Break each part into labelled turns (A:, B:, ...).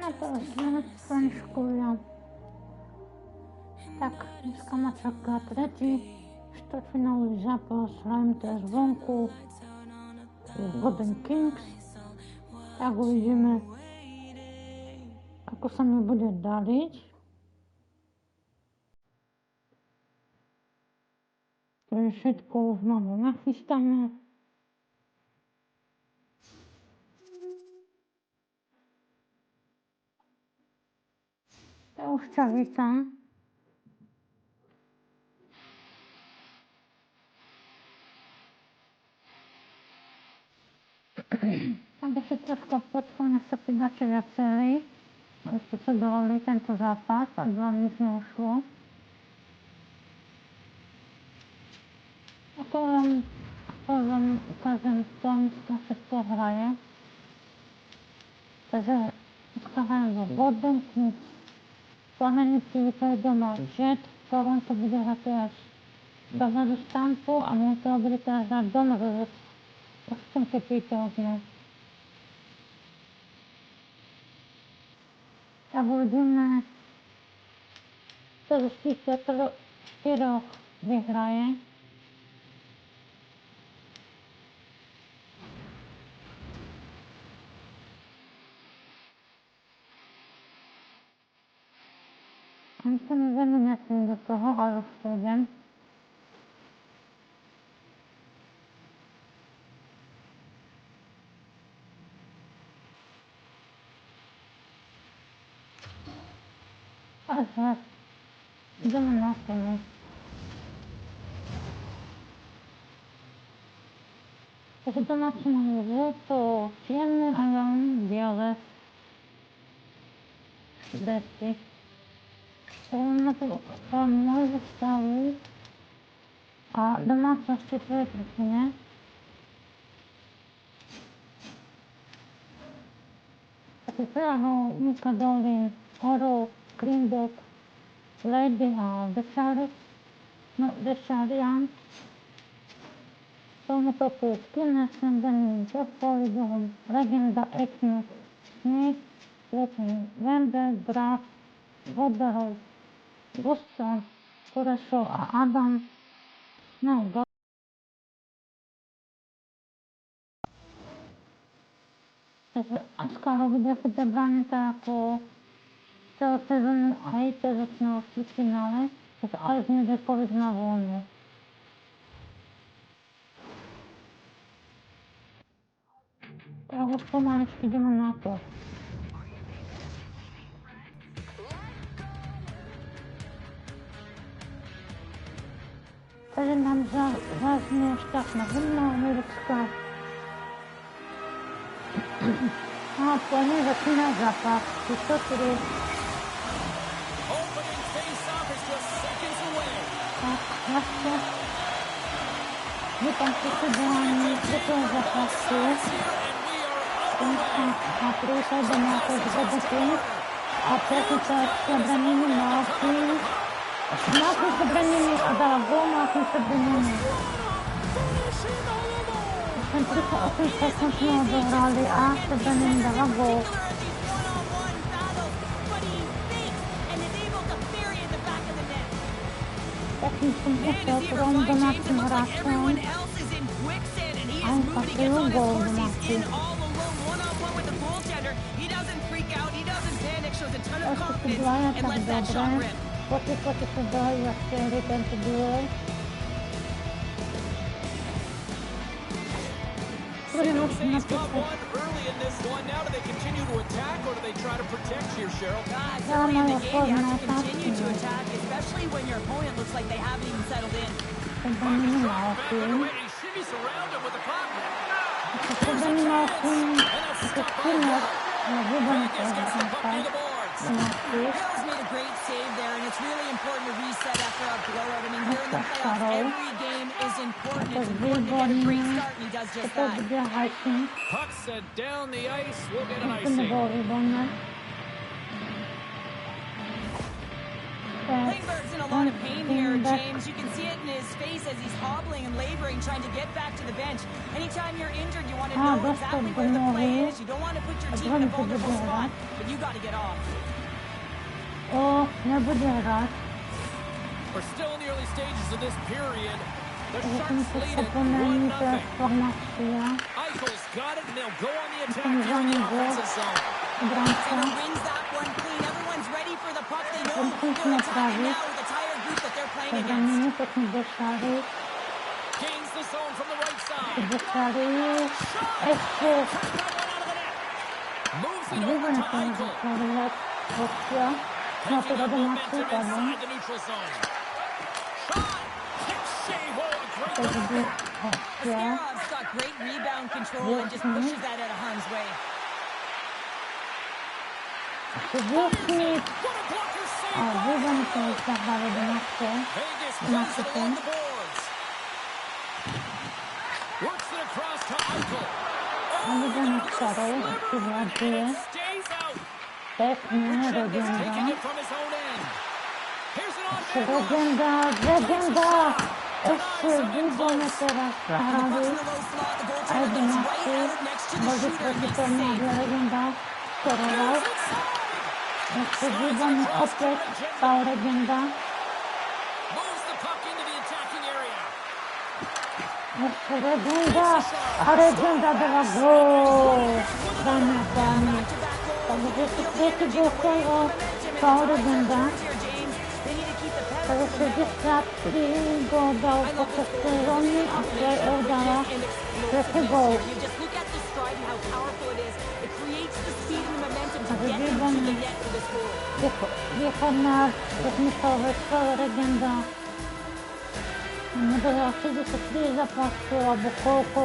A: No to skončkujem. Tak, dneska ma čaká tretí štvrťfinálový zápas, hrajem teraz vonku Golden Kings. Tak uvidíme, ako sa mi bude dariť. To je všetko už máme nachystané. To už ťa vítam. Aby si troška podpone sa pridáte viacerí, ešte sa dovolili tento zápas a vám nič neušlo. Ako vám ukážem to, dneska všetko hraje. Takže dneska hrajem vo Golden Kings. Konferencie Winnipeg Jets, Toronto bude hrať teraz dozadu z Tampu a Montreal bude teraz hrať doma z Ošťanke prítelzne. Tak uvidíme, kto z tých štyroch vyhraje. Ani sa mi veľmi nesmím do toho, ale už pôjdem. Takže ideme na scénu. Takže domáci majú žlto, čierne a biele dresy. Na to môže stavu a domácnosti to je presne. Takže Prahou, Muka Dolin, Horov, Greenback, Lady a Dešarian. Tomu toku Skinner, Sendenin, Jeffrey, Legenda, Eknus, Smith, Letin, Wender, Graf, Vodarov, Guston, Kurešov a Adam. No, takže Askaro bude si zabraný tak ako celú sezónu aj težotného štvrťfinále, takže aj z nej povedz na voľnu. Tak už pomaličky ideme na to. Takže nám zaznie štátna hymna americká. A poďme začína zápas. Číslo 3. Tak, vlastne. Vítam predsedovanie do toho zápasu. Na príklad domáte z Golden a presne teraz zabranenie Malkin. Malkin zabranenie a dala gól, Malkin zabranenie. Ten 38 sme odohrali a zabranenie dala gól. Takým som ušiel prvým domácim hráčom a im pasilu gól domáci. Ešte si dvaja tak dobre. Poďte sa dohajú a série tento duel. Ja mám odpovedné otázky. Seba nemal tým. Seba nemal tým, ako Skinner, ale výborný pozorný.
B: Merrill's made a great save there, and it's really important to reset after a blowout. I mean, here in the playoffs, every game is important. It's important to get a great start, and he does just that.
C: Puck sent down the ice. We'll get an icing.
B: Klingberg's in a lot of pain here, James. You can see it in his face as he's hobbling and laboring, trying to get back to the bench. Anytime you're injured, you want to know exactly where the play is. You don't want to put your team in a vulnerable spot, but you got to get off.
A: O, nebude hrať.
C: We're still in the early stages of this period. The
A: Takže
C: Sharks
A: som si
C: lead
A: to
C: it
A: pomení, to je
C: 1-0.
A: formácia.
C: Eichel's got it, and they'll go on the attack
A: Ten
C: here in the
A: za gól.
C: offensive zone.
A: Obranca.
B: Taylor wins that one clean. Everyone's ready for the puck. They know
A: Musíme
B: they're attacking
A: praviť.
B: now with the tighter group that they're playing
A: To
B: against.
A: zamení, pekne do šary.
C: Gains the zone from the right side.
A: Do šary. Ešte.
C: Moves it over
A: Výborne
C: to
A: to môže
C: Eichel.
A: sledovať. Hostia. No to
C: Taking up
A: do domáci,
C: momentum
A: pardon.
C: inside the neutral zone. Shot! Hit shave. Oh, a great
A: Takže
C: block.
A: by hostia.
B: Askerov's got great rebound control and just pushes that out of harm's way.
A: Ešte Wilsmith.
C: What a blocker save
A: A
C: by
A: výborne to
C: Eichel.
A: už zahrali domáce.
C: Vegas plays it along the boards. Works it across to Eichel.
A: A výborne šarou. Tu vládzuje.
C: Stays out.
A: Pekne,
C: Richard is taking
A: Regenda.
C: it from his own end. Here's an
A: Ešte
C: on-man rush.
A: Regenda. Ešte výborne teraz zahrali.
B: In the low slot, the
A: Aj
B: goaltender gets right
A: domáci.
B: out next to the
A: Boli
B: shooter and makes the
A: protipevní,
B: save.
A: aby Regenda skoroval. Ešte výborne opäť stal Regenda.
C: Moves the puck into the attacking area.
A: Ešte Regenda. A Regenda dala gól. Dámy a páni. Takže si tretí gól celého stal Regenda. Takže 63 gól dal počas sezóny a play-off dala tretí gól.
B: You just look at the stride and how powerful it is. It creates the speed and the momentum to
A: Takže
B: get into
A: výborne.
B: the net for this goal.
A: Východná, techniková skvelá Regenda. Nedohral 63 zápasu, alebo koľko.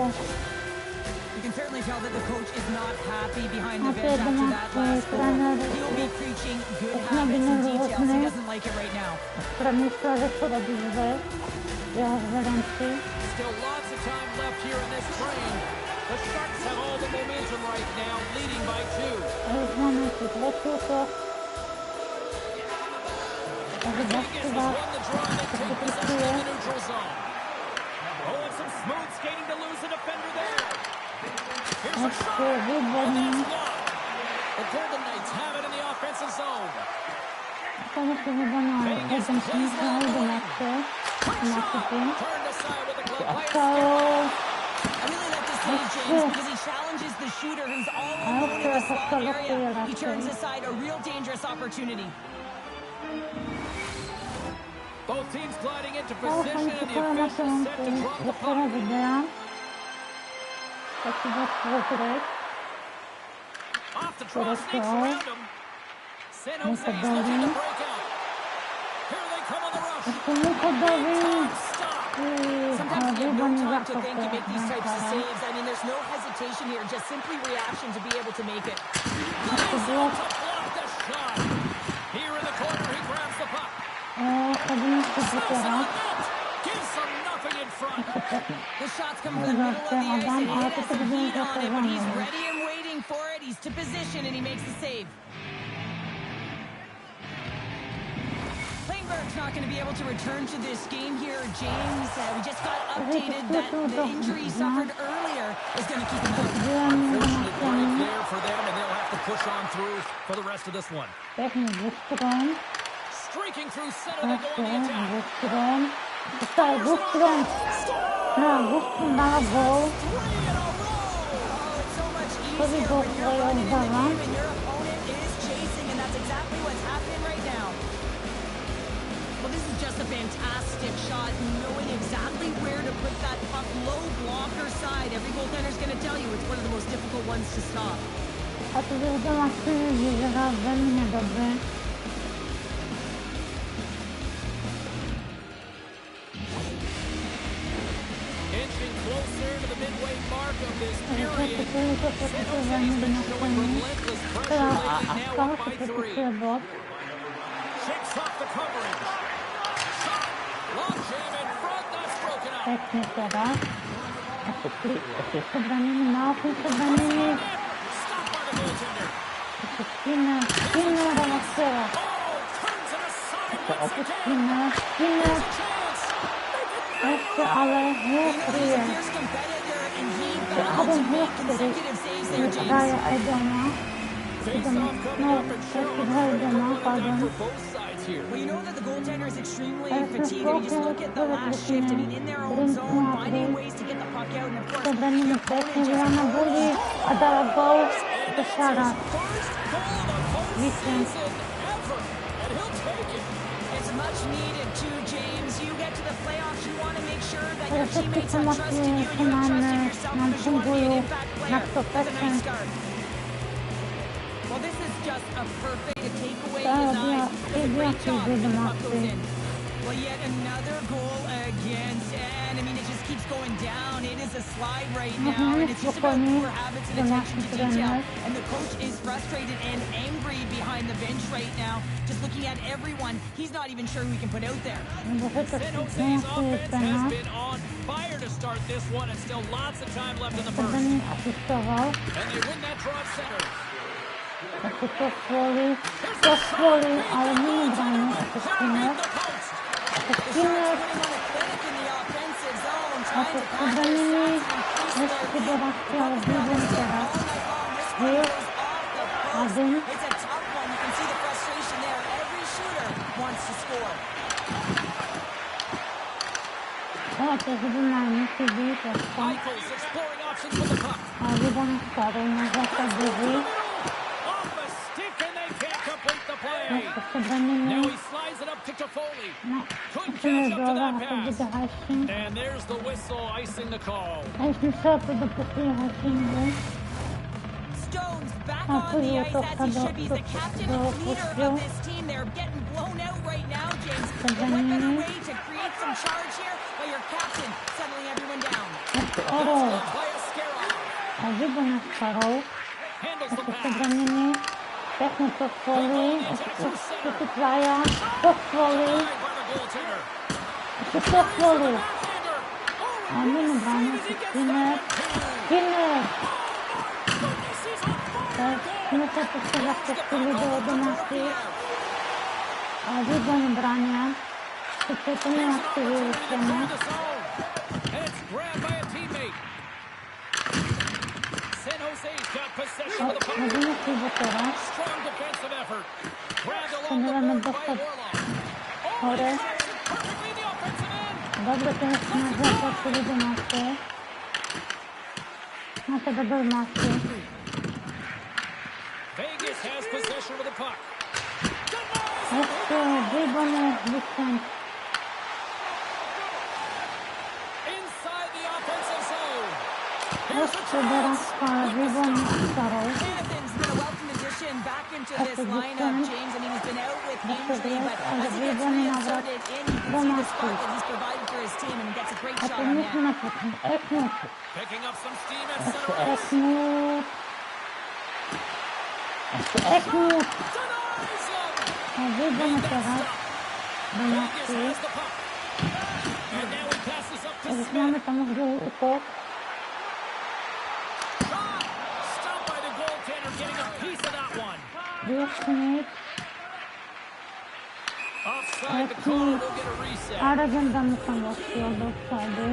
B: You can certainly tell that the coach is not happy behind
A: A
B: the
A: to je
B: bench after that
A: domáci
B: last goal.
A: tréner.
B: He'll be preaching good
A: Už
B: habits and
A: nebudem
B: details. He
A: rôzny.
B: doesn't like it right now.
A: Premyslel, že to robí zle. Jeho zvedenci.
C: Still lots of time left here in this frame. The Sharks have all the momentum right now, leading by 2.
A: A už máme tu tretí útok. Takže
C: Vegas has
A: Baskova
C: won the draw and they
A: to
C: take possession
A: pripracuje.
C: in the neutral zone. Oh, and some smooth skating to lose a defender there. Here's a
A: Ešte
C: shot. And
A: výborný.
C: that's blocked. The Golden Knights have it in the offensive zone.
A: Stane si výborná jeden tým, hrali domáce. Domáci tým.
C: Turned aside with the glove by
A: Ostalo.
B: I really like to see James because he challenges the shooter who's all alone in the slot area. He turns aside a real dangerous opportunity.
C: Both teams gliding into
A: Ale
C: position
A: pani
C: and the
A: Kukola máte
C: officials set to drop the
A: doktora
C: puck.
A: videa. Tak si dá pozrieť.
C: Off the draw, sneaks
A: Correcto.
C: around him. San Jose is
A: Nico
C: looking
A: Dovi.
C: to break out. Here they come on the rush.
A: Ešte Nikodový.
C: Stop.
B: Sometimes you have no
A: Výborný
B: time to
A: záchod
B: think you make these types of
A: Brankara.
B: saves. I mean, there's no hesitation here, just simply reaction to be able to make it.
A: Ešte blok.
C: To block the shot. Here in the corner, he grabs the puck.
A: 17
C: Slows it
A: teraz.
C: on net. Gives them nothing in front.
B: The shots come from the middle of the ice, and he has some heat on it, but he's ready and waiting for it. He's to position, and he makes the save. Klingberg's not going to be able to return to this game here, James. We just got updated that the injury he suffered earlier is going to keep him out.
C: Unfortunate break there for them, and they'll have to push on through for the rest of this one.
A: Pekný Bustrom.
C: Streaking through center, they go on the
A: Ešte
C: attack.
A: Bustrom. Dostal Bustrom. No, Bustrom dala gól.
B: Oh, it's so much
A: Prvý
B: easier
A: gól
B: when you're
A: svojho
B: running in the
A: dala.
B: game and your opponent is chasing, and that's exactly what's happening right now. Well, this is just a fantastic shot, knowing exactly where to put that puck low blocker side. Every goaltender's going to tell you it's one of the most difficult ones to stop.
A: A to je domáci vyzeral veľmi nedobre.
C: Inching closer to the midway mark of this
A: Takže
C: period.
A: to je to, čo
C: San
A: to
C: Jose
A: veľmi
C: has been showing
A: donášení.
C: relentless
A: Teda
C: pressure
A: a
C: lately, now
A: stalo
C: up
A: sa
C: by 3.
A: prepisuje bod.
C: Shakes off the coverage. Shot. Long jam in front. That's broken up.
A: Pekne teraz. Ešte sa branili, naopak sa branili.
C: Stopped by the goaltender.
A: Ešte Skinner dala strela.
C: Oh, turns it aside
A: To
C: once again.
A: opuď Skinner.
C: Chance. They can
A: Ešte ale Hillstrie.
B: Fierce competitor, and he
A: Adam
B: battled to make
A: Hillstrie
B: consecutive saves there, James.
A: hraje aj doma.
C: Face-off coming
A: No,
C: up, and
A: ešte
C: Cheryl,
A: hraje
C: it's
A: doma,
C: going
A: pardon.
C: for both sides here.
B: Well, you know that the goaltender is extremely
A: Ale som
B: fatigued. I mean, just
A: spokojný,
B: look at the last shift. I mean, in their own zone, finding ways to get the puck out, and of course,
A: Dobranie
B: the
A: mi
B: opponent
A: pekne
B: just
A: Jana Buli a dala gol do Šara.
C: First goal of the
A: Weekend.
C: postseason ever, and he'll take it.
B: It's much needed too, James. You get to the playoffs, you want to make sure that
A: Ale
B: your
A: všetky
B: teammates are
A: pomoci,
B: trusting you and
A: čo
B: you're
A: máme,
B: trusting yourself
A: nám
B: because you want to be
A: fungujú
B: an impact
A: na
B: player. That's a nice
A: 100%.
B: start. Well, this is just a perfect takeaway
A: Tá,
B: design. Does a great
A: ja
B: job
A: si
B: when the puck
A: domáci.
B: goes in. Well, yet another goal against, and I mean, it just keeps going down. It is a slide right now, and it's just about poor habits and attention to detail. And the coach is frustrated and angry behind the bench right now, just looking at everyone. He's not even sure who he can put out there.
A: Lebo všetko
C: San
A: sú
C: Jose's
A: domáci
C: offense
A: pre
C: has
A: nás.
C: been on fire to start this one, and still lots of time left in the first.
A: Dobranie asistoval.
C: And they win that draw at center.
A: Ešte to svoli, ale nie je bráni. Ešte Skinner. Ešte Skinner. A to Dobranie ešte dorazí, ale výborný teraz. Hill. Adam.
B: It's a tough one. You can see the frustration there. Every shooter wants to score.
A: O, to zbyna musí byť.
C: Michaels exploring options with the puck.
A: A výborný starý na základ druhý.
C: Off the stick, and they can't complete the play.
A: Ešte Dobranie.
C: Now he slides it up to Toffoli.
A: No,
C: Couldn't
A: ešte nie
C: catch up to
A: dole,
C: that
A: a to
C: pass.
A: bude hajšin.
C: And there's the whistle icing the call.
A: A ešte sa to dopustí hajšin.
B: Stones back
A: Ah,
B: on the ice
A: to
B: as he should be. He's the captain and leader of this team. They're getting blown out right now, James. But what better way to create some charge here by your captain settling everyone down?
A: Ešte Orol.
C: Play a scare off.
A: A výborná Starov.
C: Handles the
A: Ešte
C: pass.
A: Dobranie. Pekne to svoli. Ešte tu tvaja. To svoli.
C: By the goaltender.
A: Ešte to svoli.
C: Backhander.
A: A mimo bráni si Skinner. Skinner. Tak sme sa tu sa zapustili do domáci. A výborne bránia. Ešte to neaktivuje ešte
C: Through
A: ne.
C: the zone. And it's grabbed by a teammate. San Jose's got possession of the puck.
A: Hodíme chybu teraz.
C: Strong defensive effort. Grabbed along the
A: Potrebujeme
C: board by
A: dostať
C: Warlock.
A: hore.
C: Perfectly in the offensive end.
A: Dobre, teraz sme zapustili domáci. No teda domáci.
C: Vegas has possession of the puck.
A: Ešte výborný Vincent.
C: Inside the offensive zone.
A: Ešte dorazka, výborný Starov.
B: Jonathan's been a welcome addition back into this lineup, James. I mean, he's been out with injury, but as he gets reinserted in, you can see the spark that he's provided for his team, and he gets a great
A: A
B: shot
A: to
B: on
A: musíme
B: net.
A: napokon eknúť.
C: Picking up some steam at
A: Ešte
C: center ice.
A: eknúť. Ešte eknúť.
C: Denies him.
A: A výborný teraz.
C: Vegas
A: Domáci.
C: has the puck. And now he passes up to
A: Takže
C: Smith.
A: máme tam už druhý útok.
C: Shot. Stopped by the goaltender, getting a piece of that one.
A: Riešniť.
C: Offside, the call will get a reset.
A: A legenda mu tam vošiel do vsady.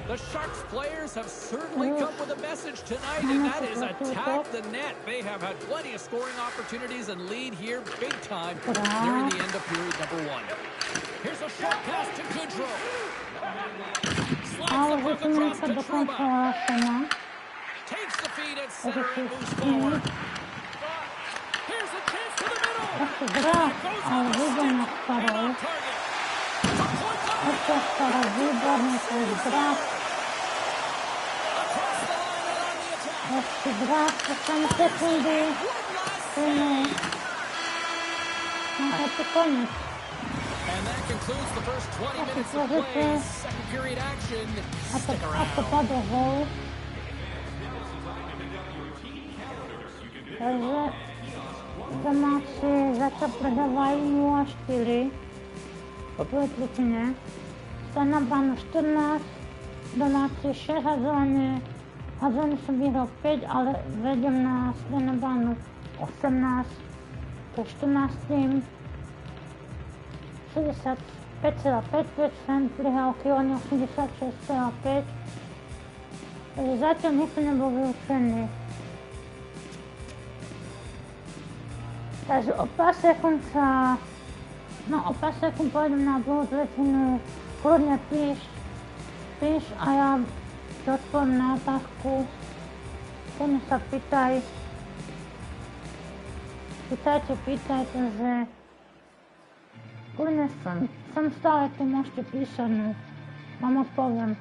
C: The Sharks players have certainly come with a message tonight, and that is attack the net. They have had plenty of scoring opportunities and lead here big time nearing the end of period number one. Here's a short pass to Goodrow. Slides
A: Ale
C: the puck
A: vysunul
C: across
A: sa
C: to
A: do konca
C: Truba.
A: Lasena.
C: Takes the feed at
A: Takže
C: center
A: si
C: and moves
A: skýni.
C: forward. Here's a chance to the middle.
A: Ešte drát, ale výborná Starov.
C: Target.
A: Ešte Starov, výborný, to je drát.
C: Across the line and on the attack.
A: Ešte drát, posledné sekundy. Skinner. No a to koniec.
C: And that concludes the first 20 minutes of
A: Môžete-
C: play. Second period action. Stick
A: A to
C: around.
A: padol gol. Takže domáci zatiaľ predávajú 0-4 po Pletlikine. Stan na bránu 14, domáci 6 hadzovanie. Hadzovanie som vyhral 5, ale vedem na Stan na bránu 18 po 14. 60 5,5%, prihávky oni 86,5%. Takže zatiaľ nikto nebol vylúčený. Takže o pár sekúnd pôjdem na druhú tretinu. Kľudne píš a ja ti odpoviem na otázku. Kľudne sa pýtaj. Pýtajte, že kľudne som stále tu, môžete písať, no. Vám odpoviem.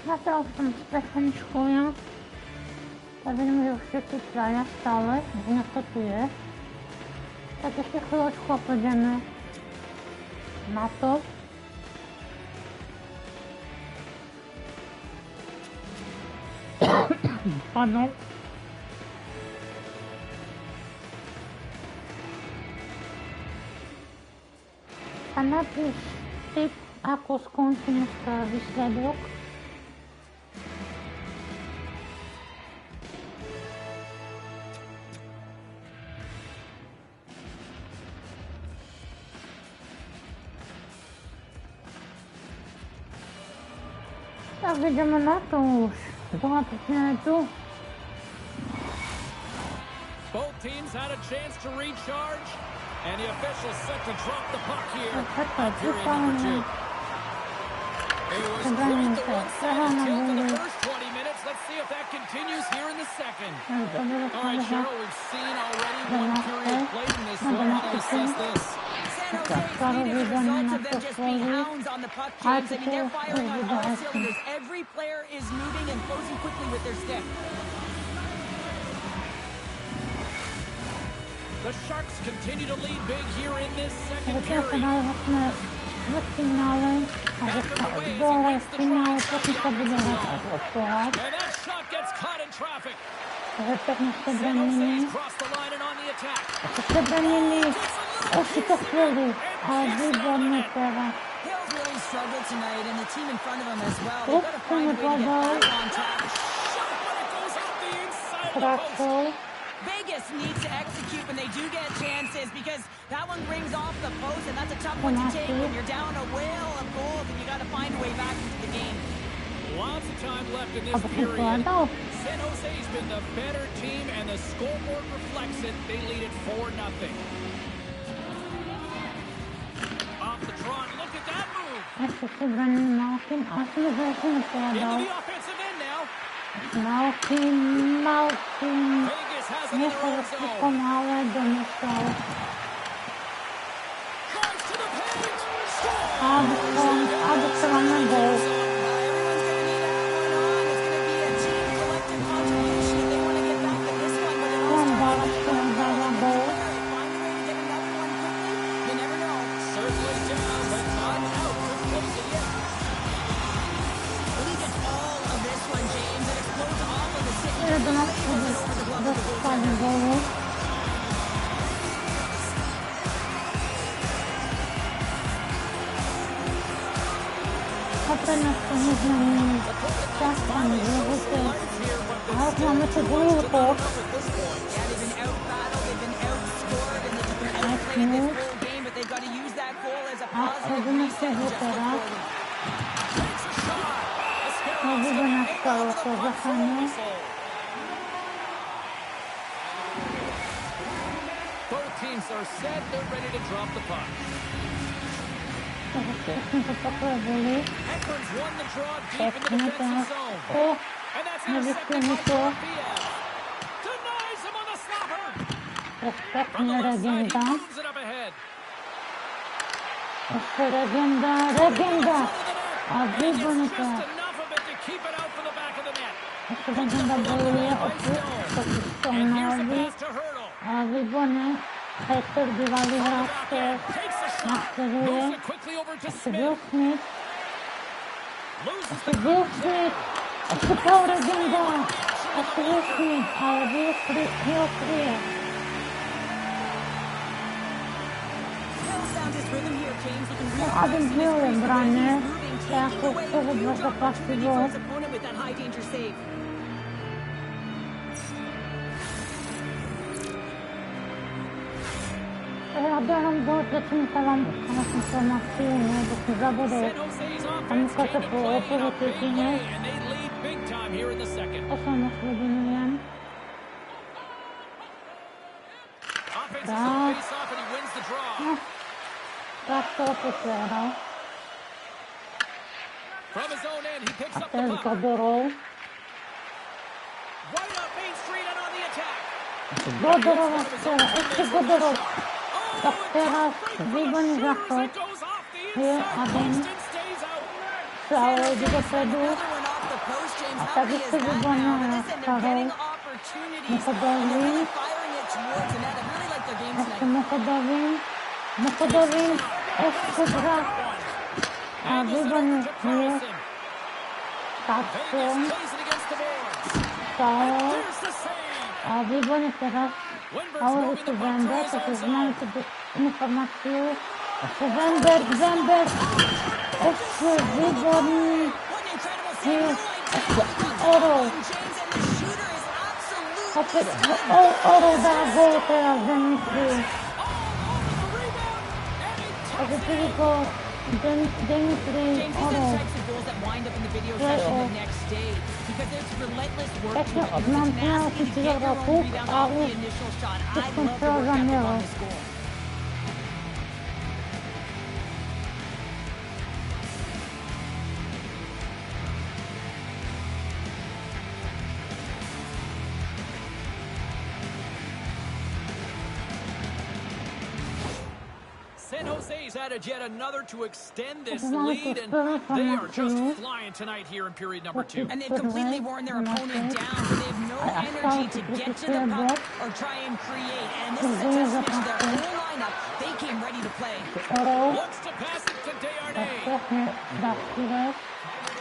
A: Zatiaľ som sprechaničkujem. Tak vidím, že už všetci traja stále, dnes to tu je. Tak ešte chvíľočku a pôjdeme na to. Pardon. A napíš tip, ako skončí dneska výsledok. Tak ideme na to už. Dohatečne tu.
C: Both teams had a chance to recharge, and the officials set to drop the puck here. Period number 2. It was quite the one-sided tilt in the first 20 minutes. Let's see if that continues here in the second. All right, Cheryl, we've seen already one period played in this one. How do you assess this?
B: San Jose's needed the result of them just being hounds on the puck, James. I mean, they're firing on all cylinders. Every player is moving and closing quickly with their stick.
C: The Sharks continue to lead big here in this second
A: Zatiaľ sa
C: period.
A: dali sme štvrťfinále a že sa dole v finále, potom sa bude hrať až o pohľad.
C: And that shot gets caught in traffic.
A: Takže pekne ste
C: San
A: branili.
C: Jose's crossed the line and on the attack.
A: Ako ste branili, ešte to chvíli, ale výborne teraz.
B: Hill's really struggled tonight, and the team in front of him as well. They've got to find a way to get back on track.
C: Shot, but it goes off the inside of the post.
A: Trafou.
B: Vegas needs to execute when they do get chances, because that one brings off the post, and that's a tough one to take when you're down a whale of goals and you got to find a way back into the game.
C: Lots of time left in this
A: Ako som
C: period.
A: povedal,
C: San Jose's been the better team, and the scoreboard reflects it. They lead it 4-0. Off the draw, and look at that move.
A: ešte ste branili Malkin, ale som už ešte nepovedal.
C: Into the offensive end now.
A: Malkin.
C: Vegas has it in their
A: Nechal
C: own
A: si
C: zone.
A: pomále domyslel.
C: Drives to the paint. Score!
A: A dostala na gol.
B: Everyone's going to need that one on. It's going to be a team collective contribution if they want to get back to this one, but it also
A: Dala gol.
B: find a way to get another one quickly. You never know.
C: Circling down, but not out. Could close it in.
B: Well, he gets all of this one, James, and explodes off of the stick.
A: 11 dostali golu. A pre nás to nezmení čas ani dlhoty. A už máme tu druhý útok.
B: Yeah, they've been out-battled, they've been outscored, and they've been outplayed this whole game, but they've got to use that goal as a
A: A
B: positive
A: robíme si
B: reset
A: ho
B: and just look
A: teraz.
B: forward.
C: Takes a shot.
A: No, bude nastalo to zachanie.
C: Both teams are set. They're ready to drop the puck.
A: Takže všetkým to takové boli.
C: Ekman's won the draw deep in the
A: Pekne
C: defensive
A: teraz.
C: zone. And that's intercepted
A: Nevystiahni
C: by
A: to.
C: Orpiev. Denies him on the slapper. From
A: Pekne
C: the left side, he
A: legenda.
C: moves it up ahead.
A: Ešte legenda. A výborne
C: It's
A: to.
C: just enough of it to keep it out for the back of the net.
A: Ešte legenda bojuje o to
C: And here's the
A: Stonalovi.
C: pass to Hurdle.
A: Ale výborne. Hector bývalý hráč
C: Takes the shot.
A: nasleduje.
C: Moves it quickly over to
A: Ešte Will
C: Smith.
A: Smith.
C: Loses
A: Ešte
C: the
A: Will Smith. Ešte Paul legenda. Ešte Will Smith. Ale Will kryje.
B: Hill's found his rhythm here, James. He can
A: No,
B: really
A: Adam Hill je v brane.
B: moving,
A: Ja
B: taking
A: to
B: away
A: chcę
B: huge
A: wybrać za
B: opportunity for
A: pasywo.
B: his opponent with that high danger save.
A: Ja dałem go, zaczynka wam informację, bo się zabudał.
C: San Jose's
A: Tam
C: offense
A: tylko
C: came
A: to
C: to
A: było
C: play in a big
A: pozytywnie.
C: way, and they lead big time here in the second.
A: To samo zbuduję.
C: Offense is
A: Tak.
C: on face-off, and he wins the draw.
A: No, tak to potwierdzał.
C: From his own end, he picks
A: A
C: up the
A: teraz
C: puck.
A: go dorął.
C: Right up Main Street and on the attack.
A: Go dorął teraz, jeszcze go dorął. Tak teraz wygoń zachód.
C: It goes off the
A: Here,
C: inside
A: Adam.
C: post and stays out.
A: Całego do przodu.
B: Another one off the post, James.
A: A
B: How
A: tak
B: big is
A: ještě
B: that now?
A: výborně
B: But listen, they're getting
A: starou.
B: opportunities, and they're really firing it towards the net. I really like their game
A: Ještě
B: tonight.
A: Muchodovým, ještě drak. A výborně hvězd. Takto, stalo. A výborně teraz. Ale si Wember, takže znají tu informaci. Ještě Wember. Ještě výborný. Ještě Orov. Opět Orov dá gól teraz Denisy. Takže ty gól Denisy Orov. Playoff. Ještě od Montrealu si přidal puk a už skončilo za mělo.
C: San Jose's added yet another to extend this lead, and they are just flying tonight here in period number 2.
B: And they've completely worn their opponent down, so they have no energy to get to the puck or try and create. And this is a testament to their whole lineup. They came ready to play.
C: Wants to pass it to Desharnais.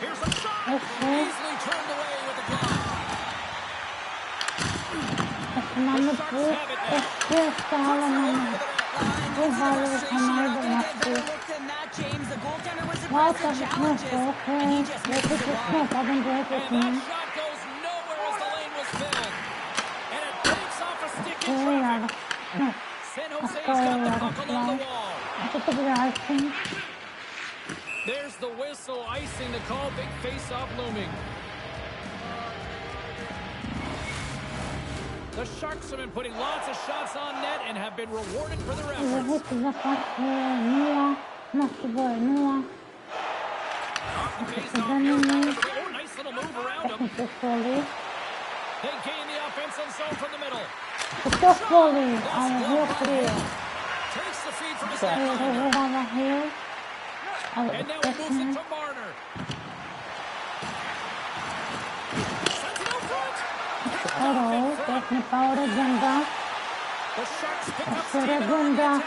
C: Here's a shot. Easily turned away with the glove.
A: Máme puk, ještě stále máme. Vyhali jsme do masky. Válka vyšlo, je to všechno, padem do jednou. A to bude icing.
C: There's the whistle, icing the call, big face-off looming. The Sharks have been putting lots of shots on net and have been rewarded for their efforts.
A: Off the face-off, here's oh, nice little move around him.
C: They gain the offensive zone from the middle. Takes the feed from his net. And now he moves it to Marner. Sends it out front.
A: Pěkně Paul Regenda.
C: The Sharks pick up
A: Ještě
C: steam.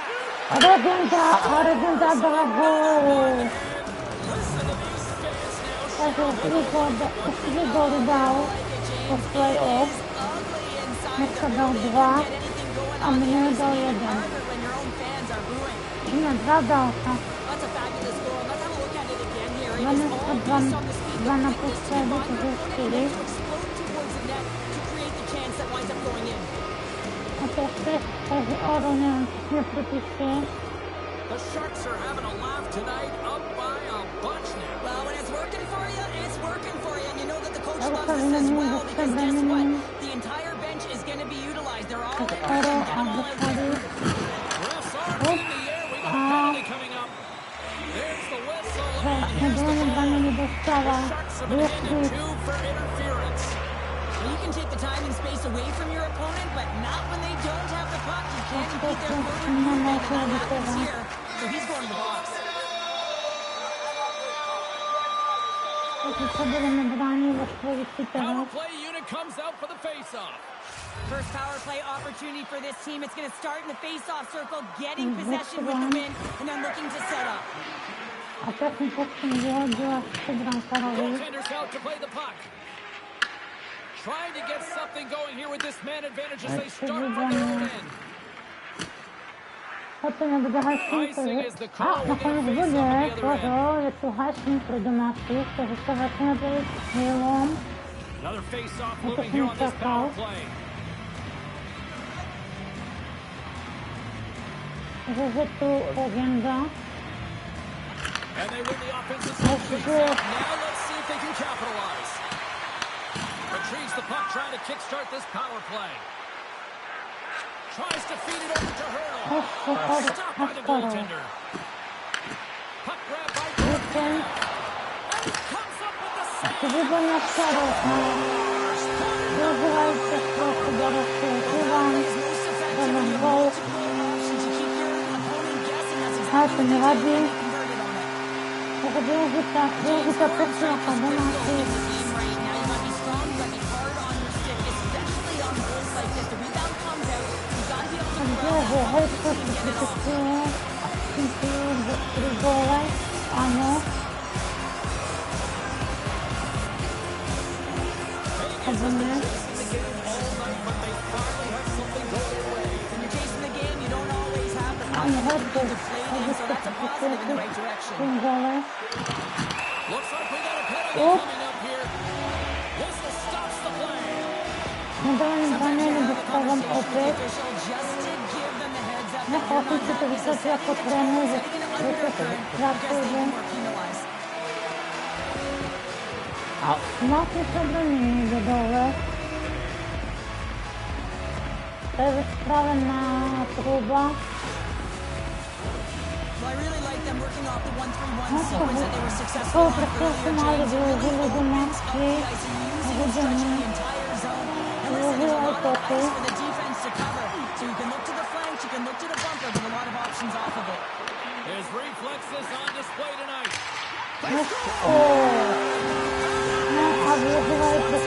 A: Regenda dala gól. Takže tři góly dal po playoff. Dneska dal 2 a minulý dal 1. Ne, 2 dal. Dva na poslední, takže 4. A to je takže Oro nevím, co mě připiše.
C: The Sharks are having a laugh tonight, up by a bunch now.
B: Well, when it's working for you, it's working for you. And you know that the coach loves this as well, because guess what? The entire bench is going to be utilized. They're all in there. Get them all out there.
C: Refs are in the air. We got a penalty coming up. There's the whistle. And here's the call. The Sharks have been handed 2 for interference.
B: Well, you can take the time and space away from your opponent, but not when they don't have the puck. You can't impede their forward movement, and that happens here. So he's going to the box.
C: Power play unit comes out for the face-off.
B: First power play opportunity for this team. It's going to start in the face-off circle, getting possession with the win, and then looking to set up.
C: Goaltenders out to play the puck. Trying to get something going here with this man advantage as they start from their own end. Icing is the call.
A: Nakonec bude, pozor, je tu hashing pro domácích, takže se začne být chvílom.
C: Another face-off moving here on this power play.
A: Takže je tu Regenda.
C: And they win the offensive zone face-off. Now let's see if they can capitalize. Retrieves the puck, trying to kickstart this power play. Tries to feed it over to Hurdle. Stopped by the goaltender. Puck grab by Goldstein. And he comes up with the save.
A: Wygląda staro. Rozwijaj się trochę do rozkrywania. Będą gol. Ale to nie radzi. Tylko wyłożyć ta poszła do nas. Ježe, hej, to si přečetilo. Jsem si už 3 góle. Ano. Nebo ne? Ano, hej, to si přečetilo. 3 góle. Up. Nedávám zranění, dostávám opět. Nechápím si to vysvětlit jako trénu, že to krátkodě. A máte zranění jde dole. To je vyspravená truba. To prostě máli využili domácí. Uvidíme. Využili to tu.
B: So you can look to the flanks, you can look to the bumper, but a lot of options off of it.
C: His reflexes on display tonight.
A: A využili to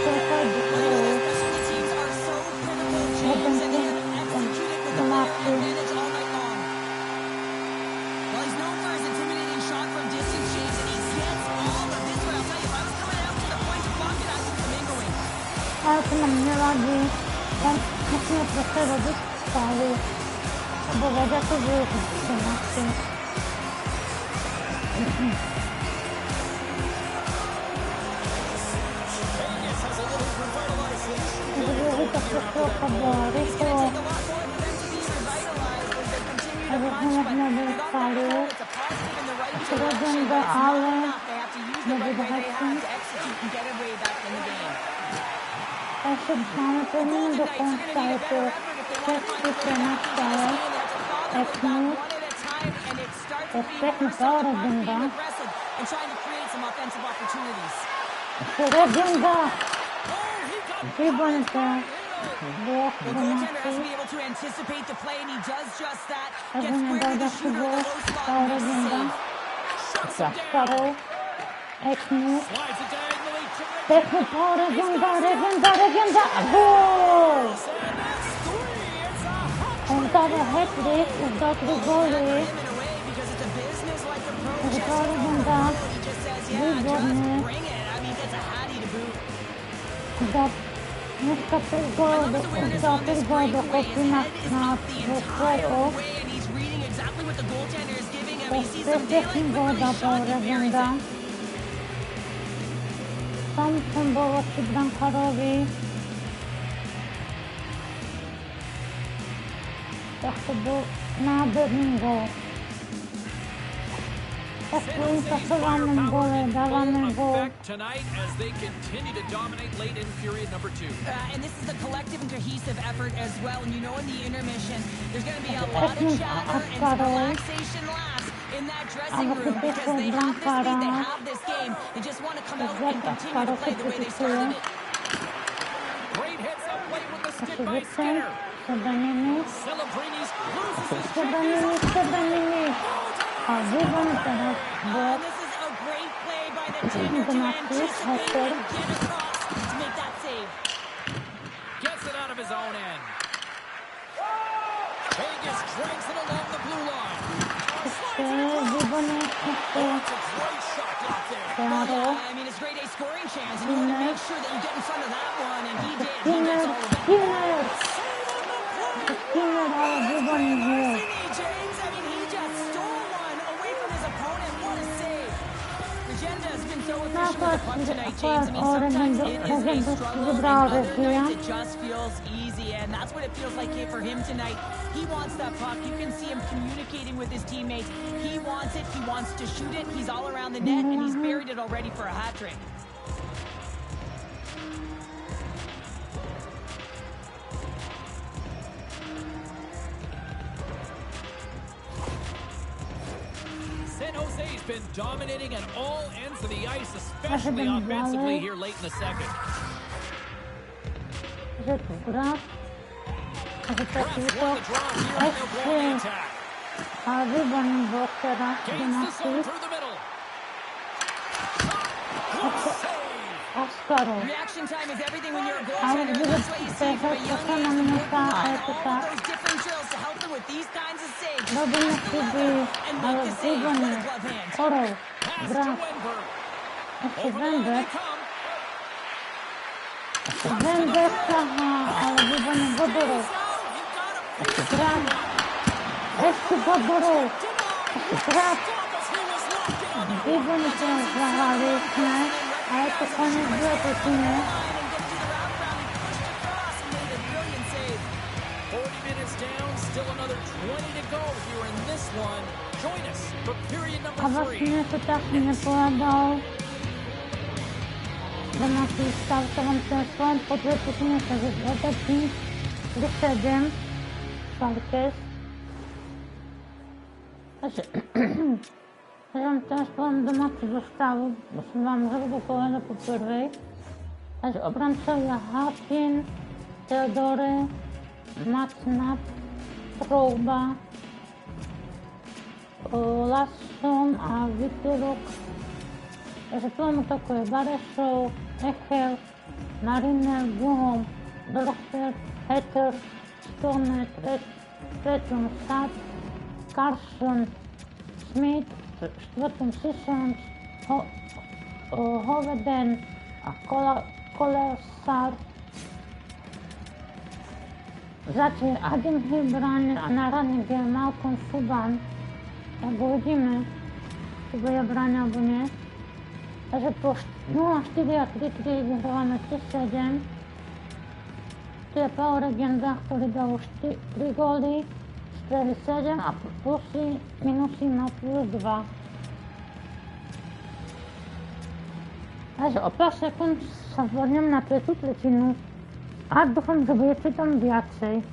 B: Special teams are so critical, James, and they have executed with a fire advantage all night long. Well, he's known for his intimidating shot from distance, James, and he gets all of this. But I'll tell you, if I was coming out to the point to block it, I'd be flamingling.
A: Ale to na mě vadí. Tam musíme prostě robit stavy. Nebo vědět to využít domácí. Využít to přesilka byla rychlo. Aby jsme nebyli stavy. Legenda, ale nebude hezký. A ještě máme plný do konce, je to 6-13 stále. Eknu. To je technika, legenda. Ještě legenda. Výborně to. Blok domácí. Legenda dá si blok. Ta legenda. Za starou. Eknu. Technika, legenda a gól! On dává hat-trick, už dal 3 góly. Technika, legenda, výborně. Dneska 5 gólů, už dal 5 gólů do koty na play-off. To je 10 gól dal legenda. Tam jsem byl oči brankárovi. Tak to byl nádherný gól. Tak svým pasovaným gólem dáváme gól.
B: And this is a collective and cohesive effort as well. And you know in the intermission, there's going to be a lot of chatter and relaxation laughs in that dressing room because they have this lead, they have this game. They just want to come out and continue to play the way they started it.
C: Great hits up late with the stick by Skinner. Celebrini's loses his
A: Sebranění. A výborný teraz blok.
B: This is a great play by the tender to anticipate and get across to make that save.
C: Gets it out of his own end. Vegas drags it along the blue line.
A: Výborný
C: It's a great shot out there.
B: I mean, it's grade A scoring chance, and you want to make sure that you get in front of that one, and he did. He makes all of it.
A: Skinner, ale výborný gól.
B: James, I mean, he just stole one away from his opponent. What a save. Legenda has been so efficient with the puck tonight, James. I mean, sometimes it is a struggle, and other times it just feels easy, and that's what it feels like for him tonight. He wants that puck. You can see him communicating with his teammates. He wants it. He wants to shoot it. He's all around the net, and he's buried it already for a hat trick.
C: San Jose's been dominating at all ends of the ice, especially offensively here late in the second.
A: A výborný blok teda domácí. Oscarov. Ale kdyby se na minuta a je to tak.
B: with these kinds of saves.
A: Robíme
B: Pass the
A: chyby,
B: leather and make
A: ale
B: the save. What
A: výborne.
B: a glove hand.
A: Orov,
C: Pass to
A: brat,
C: Wenberg.
A: ešte
C: Over the line
A: Wenberg.
C: they come.
A: Wenberg ťahá, ale výborne Boborov. Ešte brat, ešte Boborov. Ešte brat. Výborne sa zahrali sme, a je to koniec druhej tretiny.
C: 40 minutes down, still another 20 to go here in this one. Join us for period
A: A
C: number 3.
A: vlastne to tak nepovedal. Domácí stav sa vám časom, po druhej tretine sa zvedetí 3-7 Šalkes. Takže vám teraz poviem domáci zostavu, bo som vám hrubo povedal po prvej. Takže obrancovia Harkin, Teodore, Matnap, Trouba, Lasson a Výsledok. Takže tomu tako je Barešov, Echel, Mariner, Buhom, Dorfer, Heter, Stone, treťom Sad, Carson, Smith, štvrtom Sissons, Hoveden a Kolesar. Začne Adam Hilbrand a náhradník je Malcolm Subban. Tak uvidíme, či bude brániť alebo nie. Takže po 0-4 a 3-3 vyhrávame 3-7. Tu je Paul Regenda, ktorý dal už 3 góly, strelil 7 a plusy, minusy má plus 2. Takže o pár sekúnd sa vrnem na tretú tretinu a dúfam, že budete tam viacej.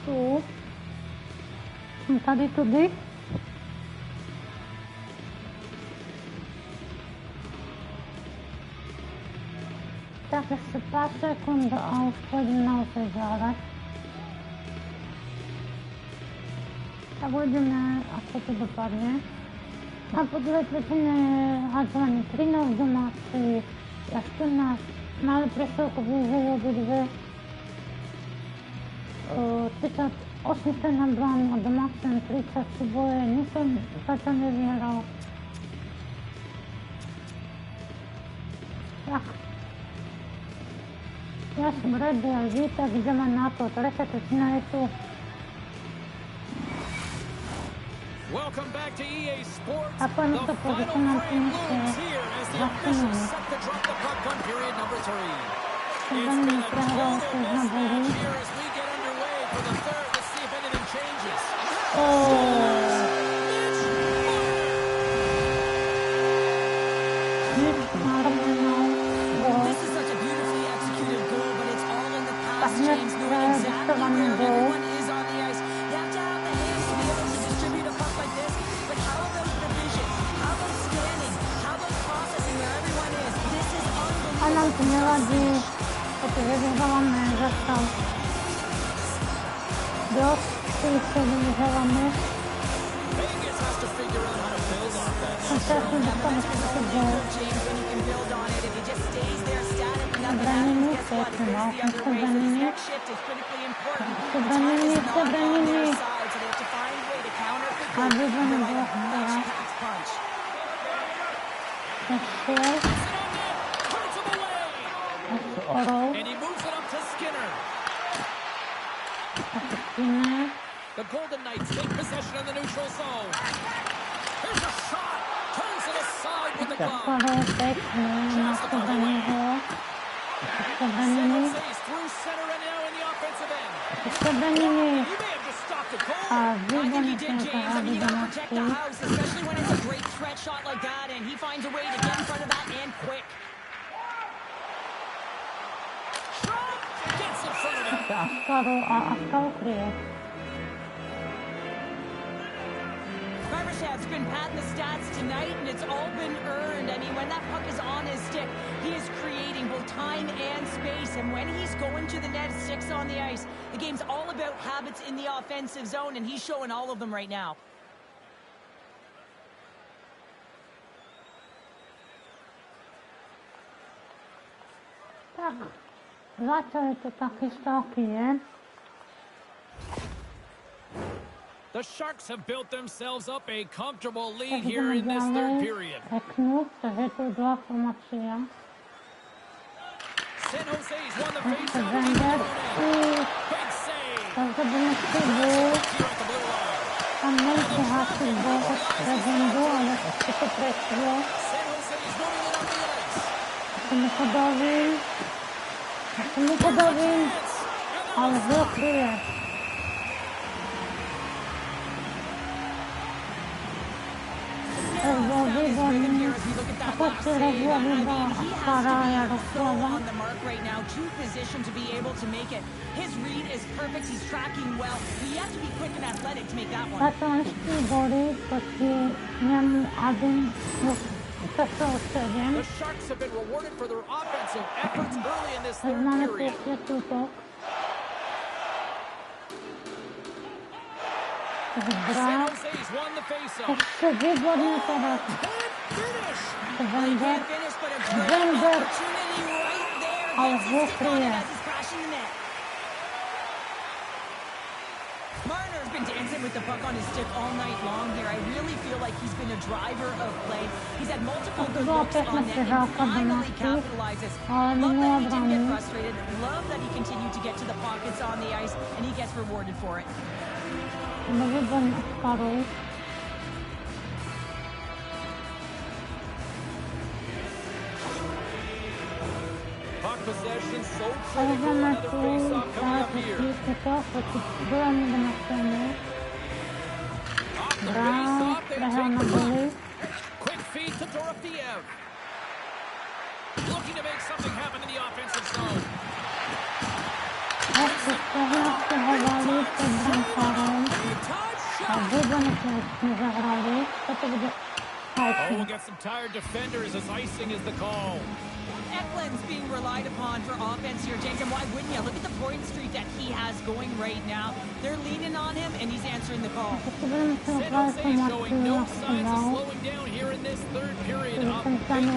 A: tu. Tady tudy. Tak ještě pár sekund a už půjdem naozaj žádať. Tak uvidíme, ako to dopadne. A po druhej tretine je hádzovanie 13 domácich a 14. Mali prestávku využili obidve. 38 sa na bránu a domácem 30 súboje. Nikto zatiaľ nevyhral. Tak. Ja som ready aj vy, tak ideme na to. Tretia tretina je tu.
C: Welcome back to EA Sports.
A: A poďme to pozrieť, nám priniesie zastavenie. Veľmi prehral sa na boli. Nič normálne. Tak hneď vystavame gól. A nám to nevadí, pretože vyhrávame zastav. Dosť, ktorý sa vyhrávame. A teraz sme dostali všetko gól. Zabranení, to je to mal, zabranení. Zabranení. A vyzvaný bylo teraz. Ešte.
C: And he moves it up to Skinner. The Golden Knights take possession of the neutral zone. Here's a shot. Turns it aside with the glove. San Jose's through center and now in the offensive end. He may have just stopped a goal. I think he did, James. I mean, you gotta protect the house, especially when it's a great threat shot like that, and he finds a way to get in front of that and quick. Barbashev's been patting the stats tonight, and it's all been earned. I mean, when that puck is on his stick, he is creating both time and space. And when he's going to the net, 6 on the ice, the game's all about habits in the offensive zone, and he's showing all of them right now.
A: Zatiaľ je to taký stavky, je?
C: The Sharks have built themselves up a comfortable lead here in this third period.
A: Peknú, takže je tu druhá formácia.
C: San Jose's won the face-off. Big save.
A: Takže budeme chybu. Tam nejde háčiť bol od legendu, ale ešte to prešlo.
C: San Jose's moving it on the ice.
A: Ešte mu podavím. Ale zlokryje. Rozbol výborný. A počte rozbol výborný. A stará Jaroslava. Začal 4 body proti nemu Adam Časov 7.
C: The Sharks have been rewarded for their offensive efforts early in this third
A: Máme tu
C: period.
A: ešte túto.
C: San Jose's won the face-off.
A: Ešte výborný teraz. Vender. Ale zlokryje.
B: Marner's been dancing with the puck on his stick all night long here. I really feel like he's been a driver of play. He's had multiple good looks on net and finally capitalizes. Love that he didn't get frustrated. Love that he continued to get to the pockets on the ice, and he gets rewarded for it.
A: Výborný odpadol.
C: Puck possession so
A: Ale
C: critical.
A: máme
C: Another
A: tu
C: face-off coming up here.
A: to, proti druhému domácemu. Brán, prehral na boli.
C: Quick feed to Dorofiev. Looking to make something happen in the offensive zone.
A: Ešte z toho hovali. před brankárem. A výborně jsme zahrali. Toto bude
C: Oh, we'll get some tired defenders as icing is the call.
B: Eklund's being relied upon for offense here, James, and why wouldn't you? Look at the point streak that he has going right now. They're leaning on him, and he's answering the call.
C: San Jose is showing no signs of slowing down here in this third period of big time.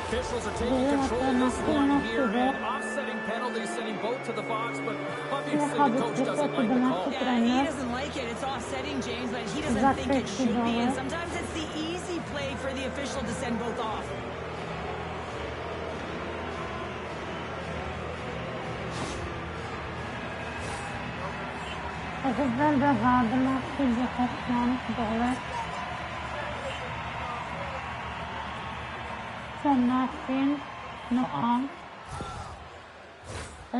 C: Officials are taking control of this one here and offsetting penalties, sending both to the box, but obviously the coach doesn't like the call.
B: Yeah, he doesn't like it. It's offsetting, James, but he doesn't think it should be. And sometimes it's the easy play for the official to send both off.
C: A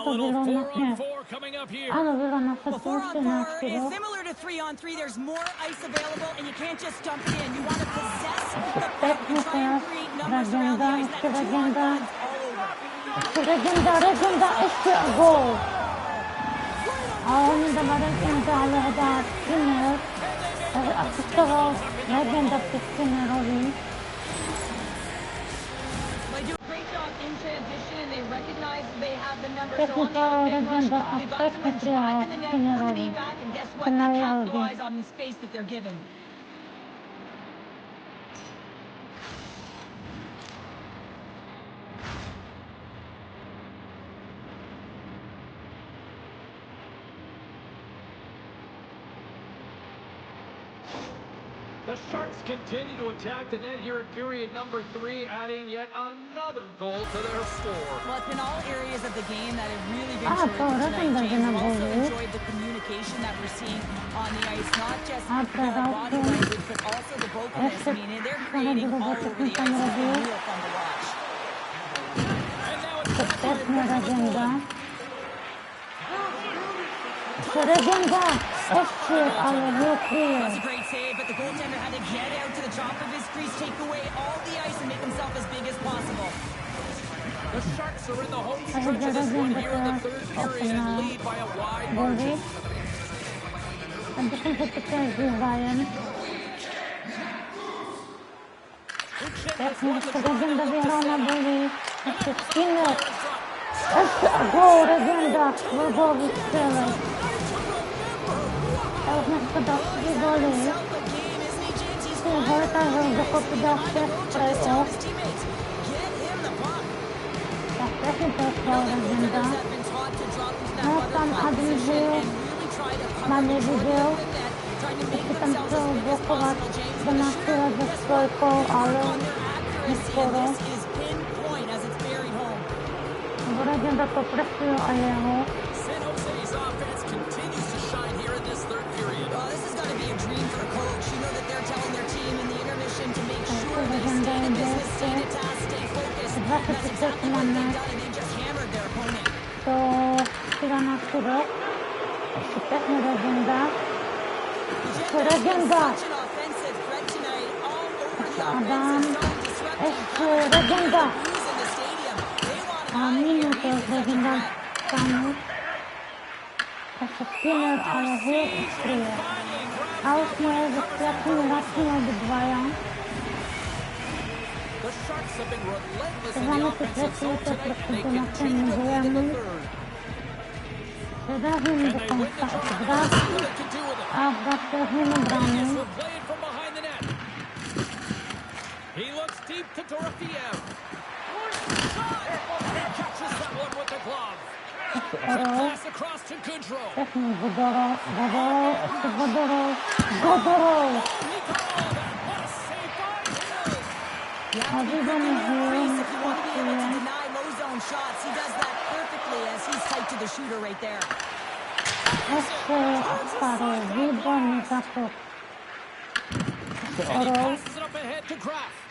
C: little 4-on-4 coming up here.
B: Well, 4-on-4 is similar to 3-on-3. There's more ice available, and you can't just dump it in. You want to possess the puck and try and create numbers around the ice. That 2-on-1's all over.
A: Legenda, ještě gól. A oni dala legenda, ale dá Skinner. Asistoval legenda při Skinnerovi. Technical legenda a technical Skinnerovi.
B: Capitalize on the space that they're given.
C: The Sharks continue to attack the net here in period number 3, adding yet another goal to their score.
B: Well, it's been all areas of the game that have really been terrific tonight, James. We've also enjoyed the communication that we're seeing on the ice, not just the body language, but also the vocalness. I mean, they're creating all over the ice. It's been real fun to watch.
C: And now it's
A: Legenda. Legenda. Ale wykryje.
B: That's a great save, but the goaltender had to get out to the top of his crease, take away all the ice, and make himself as big as possible.
C: The Sharks are in the home stretch of this one here in the third period and lead by a wide margin.
A: Abyśmy się tutaj zbywają. Jak jeszcze legenda Wierona byli. Jeszcze Skinner. Jeszcze gol legenda. Głogowy strzelec. A już na szkoda 3 goli. Korytarzem do kopyda 6 strajków. Tak, wcześniej to jest legenda. No tam Adam żył. Mamy widział. Jeszcze tam chciał blokować 12 razy strajką, ale nie sporo. Bo legenda to presuje, a jego.
C: San Jose's offense continues to shine here in this third period.
B: Well, this has got to be a dream for a coach. You know that they're telling their team in the intermission to make sure they stay in business, stay to task, stay focused. And that's exactly what they've done, and they just hammered their opponent.
A: To chwila na skórok. Jeszcze pewnie legenda. Jeszcze legenda.
B: Such an offensive threat tonight, all over the
A: Adam.
B: offense, starting to disrupt
A: Jeszcze legenda.
B: who's in the stadium. They want
A: A minął to jest legenda stanu. Jeszcze Skinner, ale wykryje. A już nie wystracimy raczej obydwaja.
C: The Sharks have been relentless in the
A: Mamy tu
C: offensive zone
A: trećą
C: tonight, and they
A: to na
C: continue
A: tym
C: to lead in the
A: dujemy.
C: third.
A: Wydarzymy do
C: And they win the
A: końca
C: draw.
A: gra.
C: See what they can do with it.
A: A gra przejmiemy bramy.
C: Will play it from behind the net. He looks deep to Dorofiev. He catches that one with the glove. Pass across to Goodrow.
A: Wcześniej Wodorow, jeszcze Wodorow.
C: What a save by him.
A: A widzimy, że
B: if you want to be able to deny low zone shots. He does that perfectly as he's tight to the shooter right there.
A: jeszcze parę wyborny zakup.
C: And he
A: Orał.
C: passes it up ahead to Kraft.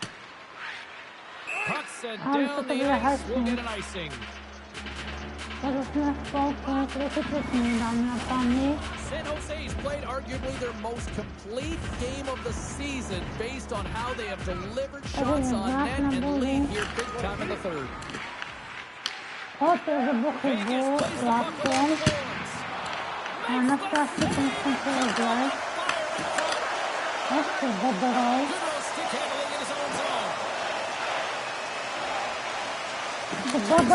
C: Puck sent
A: Ale
C: down
A: to
C: the
A: była
C: ice. We'll
A: hajsna.
C: get an icing. San Jose's played arguably their most complete game of the season based on how they have delivered shots on net and lead here big time in the third. Vegas plays the puck along the boards. Makes the save! Goodrow stick handling in his own zone. Oh, we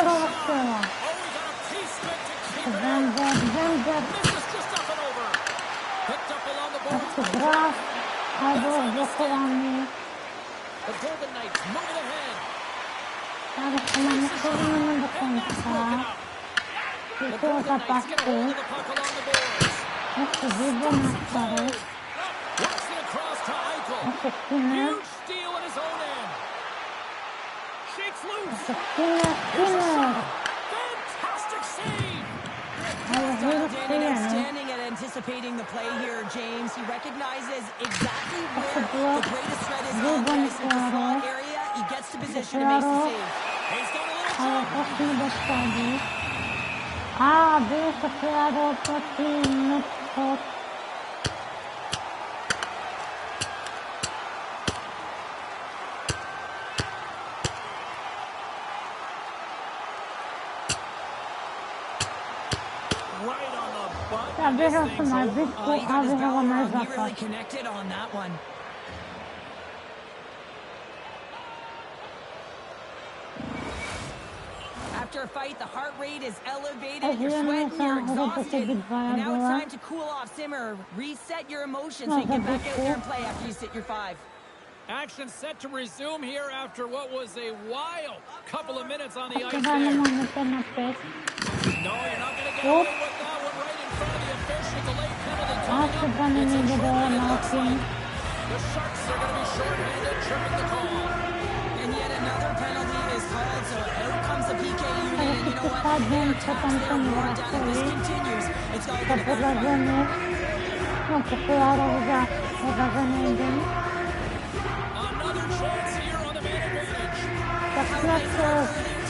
C: got a piece of it to keep it out. Misses just up and over. Picked up along the boards. The Golden Knights moving ahead. And that's broken up. The Golden Knights get a hold of the puck along the boards. Works it across to Eichel. Huge steal in his own end. Shakes loose. Here's a shot. Fantastic save.
B: Danny standing and anticipating the play here, James. He recognizes exactly where the greatest threat is on the ice in the slot area. He gets to position and makes the save.
C: He's got a little trouble. Right on the butt. This thing's over.
B: Oh, he got his bell wrong. He really connected on that one. After a fight, the heart rate is elevated, you're sweating, you're exhausted, and now it's time to cool off, simmer, reset your emotions so you can get back out there and play after you sit your 5.
C: Action set to resume here after what was a wild couple of minutes on the ice there. No, you're not going to get away with that one right in front of the official. Delayed penalty coming up. It's in trouble, it looks like. The Sharks are going to be shorthanded, tripping the call.
B: And yet another penalty is called, so out comes the PK unit, and you know what? They're tapped, they're worn down. If this continues, it's all going to backfire.
C: Another chance here on the man advantage.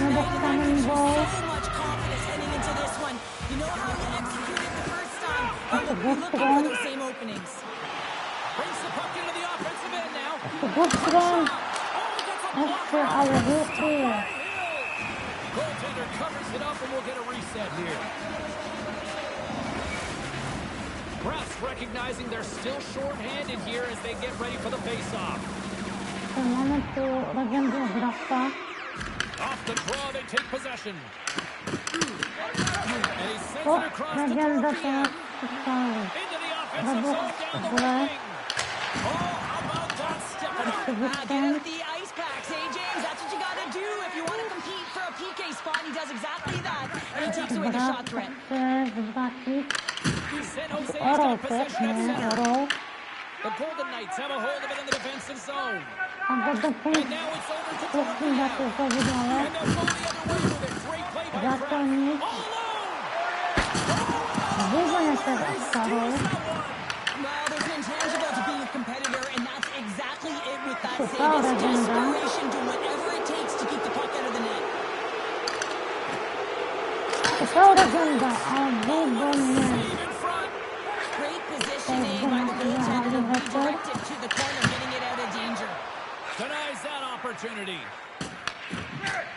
B: So much confidence heading into this one. You know how you executed the first time. We're looking for those same openings.
C: Brings the puck into the offensive end now. Goaltender covers it up and we'll get a reset here. Refs recognizing they're still short-handed here as they get ready for the face-off. Off the draw, they take possession. And he sends it across the Dorothea. Into the offensive zone, down the wing. Oh, how about that step back?
B: Get out the ice packs, hey James, that's what you gotta do if you want to compete for a PK spot. He does exactly that, and he takes away the shot threat.
C: San Jose's got possession at center. The Golden Knights have a hold of it in the defensive zone. And now it's over to Dorothea. And they'll go the other way with it. Great play by Kraft. All alone.
B: Well, there's an intangible to being a competitor, and that's exactly it with that save. It's desperation, do whatever it takes to keep the puck out of the net. Great positioning by the goaltender, redirected to the corner, getting it out of danger.
C: Denies that opportunity.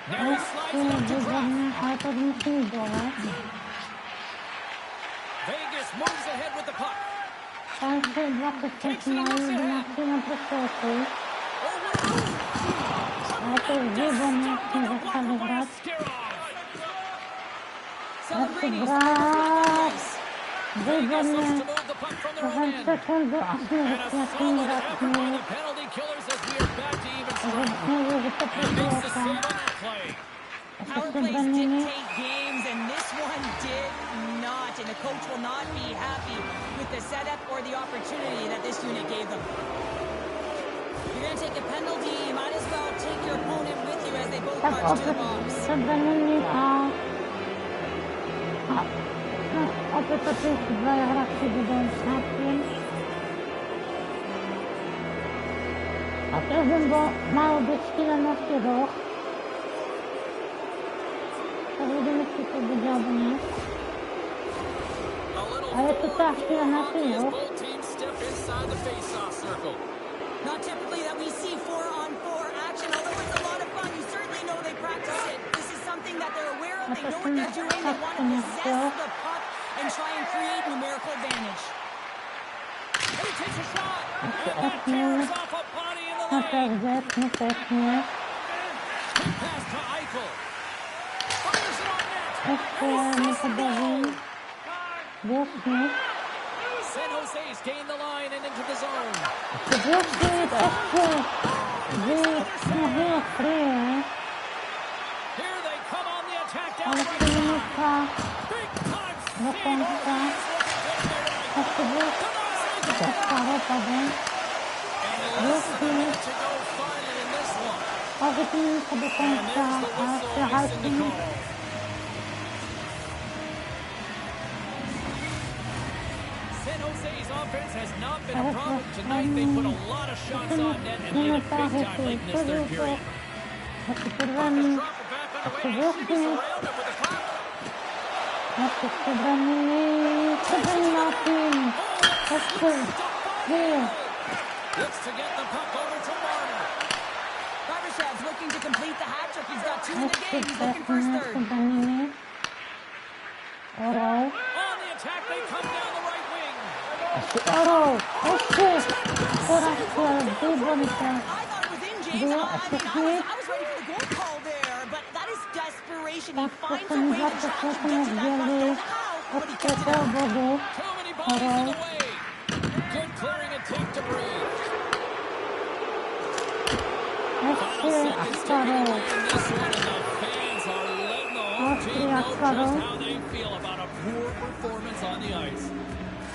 C: Now he slides it up to Kraft. Vegas moves ahead with the puck. Takes it and looks ahead.
B: Celebrating his ice.
C: Vegas looks to move the puck from their own end. And a solid effort by the penalty killers as we are back to even strength. And makes the save on that play.
B: Power plays dictate games, and this one did not. And the coach will not be happy with the setup or the opportunity that this unit gave them. You're going to take a penalty, you might as well take your opponent with you as they both march to the box.
A: A teraz bo mało być chwilę na śpiewoch. To będziemy či to bude alebo nie.
C: A
A: je to tá chvíľa na tým,
C: both teams step inside the face-off circle.
B: Not typically that we see 4-on-4 action, although it's a lot of fun. You certainly know they practice it. This is something that they're aware of. They know what they're doing. They want to possess the puck and try and create numerical advantage.
C: And he takes a shot. And that tears off a body in the lane.
A: Pekne.
C: Quick pass to Eichel. Fires it on net.
A: Ešte nepodarí. Viesni.
C: San Jose's gained the line and into the zone.
A: Viesni, ešte. Viesni.
C: Here they come on the attack down
A: Ale
C: the
A: to
C: right
A: minúta
C: side. Big time
A: do
C: speed.
A: konca. Ešte viesni. Dostáva padem. Viesni.
C: To go finally in this one.
A: Ale to minúta do konca. A ešte hajtní.
C: San Jose's offense has not been a problem tonight. They put a lot of shots on net and made a big time late in this third period.
A: Ešte podľaný. Ešte viesni. Ešte podľaný na tým. Ešte vie.
C: Looks to get the puck over to Marner.
B: Barbashev's looking to complete the hat trick. He's got 2 in the
A: Ešte
B: game. He's looking for his
A: pekne.
B: third.
A: Podľaný. Orov.
C: On the attack, they come down the right wing.
A: Orov. Ešte. Teraz výborný
B: I
A: čas.
B: thought it was in, James. I was ready for the goal call there, but that is desperation. He
A: Tak to
B: finds a
A: som
B: way to
A: za to
B: try to
A: celkom
B: get to that puck.
A: rozdielili
B: Don't know how,
A: od
B: but he gets it
A: tretieho
B: out.
A: bodu.
C: Too many bodies in the way. Good clearing and take to breathe.
A: Ešte a
C: Seconds
A: Starov.
C: in this one, and the fans are letting the home team
A: Austria,
C: know
A: Starov.
C: just how they feel about a poor performance on the ice.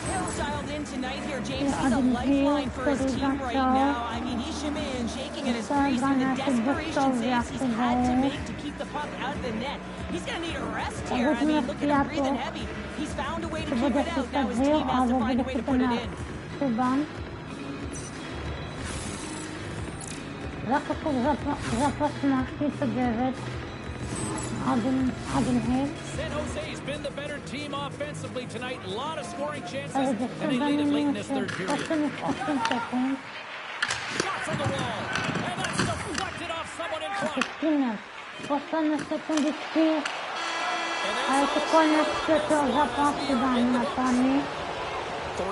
B: Hill's dialed in tonight here, James.
A: Yeah,
B: He's a
A: Adam
B: lifeline for his
A: Hill,
B: team right
A: Hill.
B: now. I mean, he's shimmying and shaking in his
A: Star
B: crease with the
A: 12
B: desperation
A: dostał
B: saves he's had to
A: wiatr.
B: make to keep the puck out of the net. He's going to need a rest here. I mean, look at him breathing heavy. He's found a way to
A: Czy
B: keep
A: bude
B: it out.
A: chytać
B: Now his
A: Hill,
B: team has to
A: albo
B: find a
A: bude
B: way to
A: chytać
B: put it
A: na
B: in.
A: Kuban. Zakupów zapasu na 39. Adam Hill.
C: San Jose's been the better team offensively tonight. A lot of scoring chances,
A: Ale
C: and they lead it late in this third period.
A: ostatnich 8 sekund.
C: Shot from the wall, and that's deflected off someone in front.
A: Chwilę. Ostatnie sekundy krwi.
C: And
A: Ale
C: that's
A: to
C: all
A: koniec
C: scored.
A: trzeciego zapasu damy na pani.
C: 3-0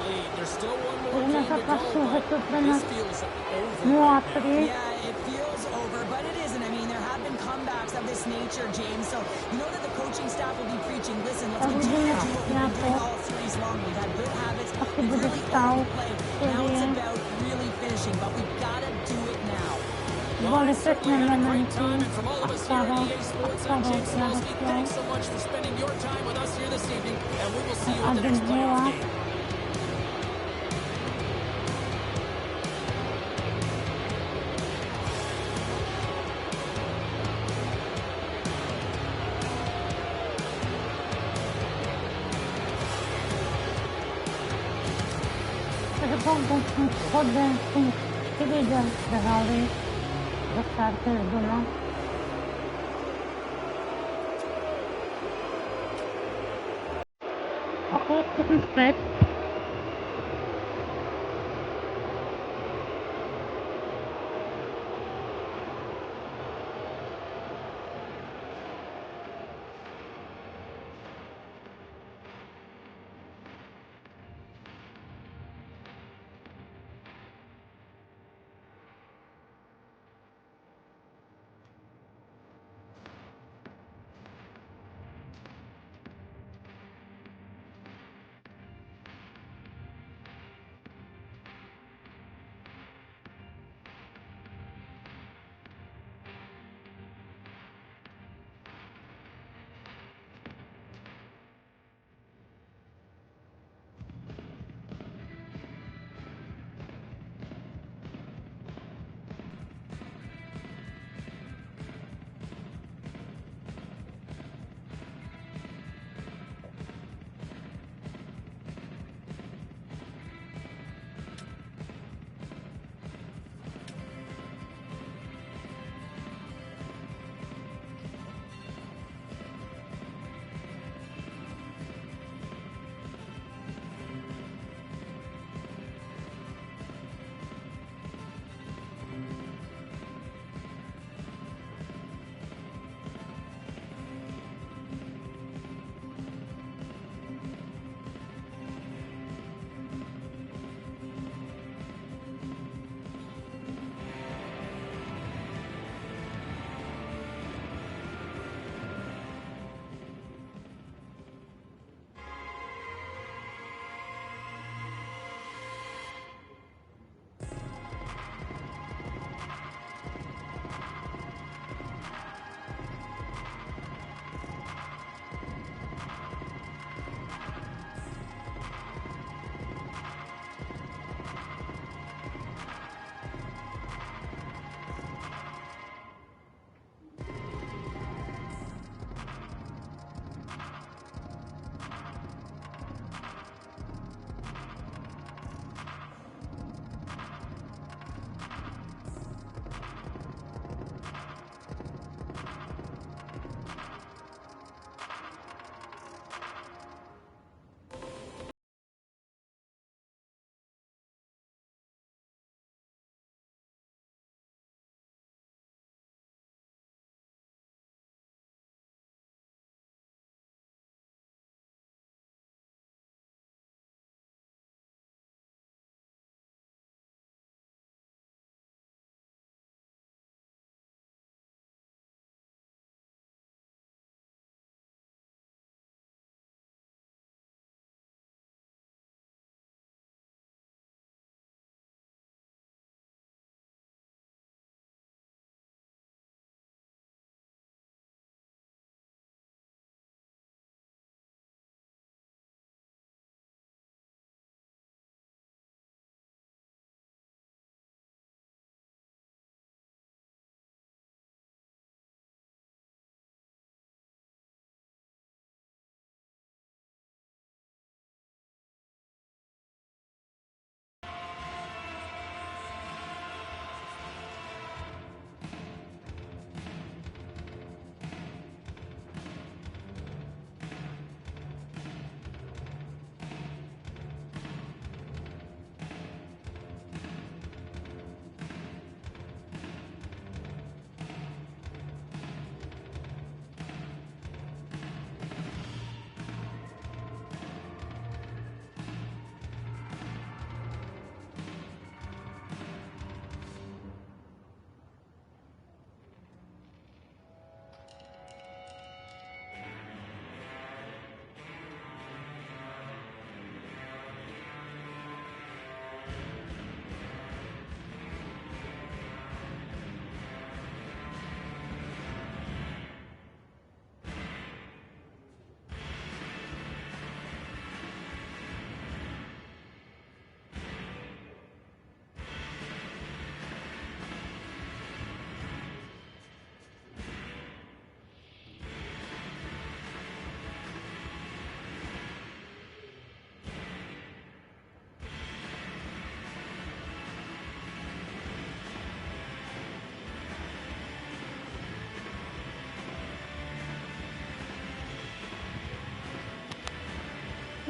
C: lead. There's still one more
A: Równe
C: game to
A: zapasu,
C: go,
A: że
C: but
A: to dla nas
C: this feels over.
A: miała 3.
B: Yeah, it feels over, but it isn't. I mean, there have been comebacks of this nature, James. So you know that the coaching staff will be preaching, listen, let's continue to do what we've been doing all series long. We've had good habits. We've really owned play. Now it's about really finishing, but we've got to do it now.
A: Boli pekne
C: Great
A: elementy.
C: time, and from all of
A: A
C: us here
A: Starov.
C: at EA Sports,
A: A
C: I'm
A: Starov
C: James Slowski.
A: radosťou.
C: Thanks so much for spending your time with us here this evening, and we will see you at the
A: Adam
C: next playoff
A: Hilla.
C: game.
A: Takže potom som chodil, som 4 dňa hrali do Starters doma. Ok, som späť.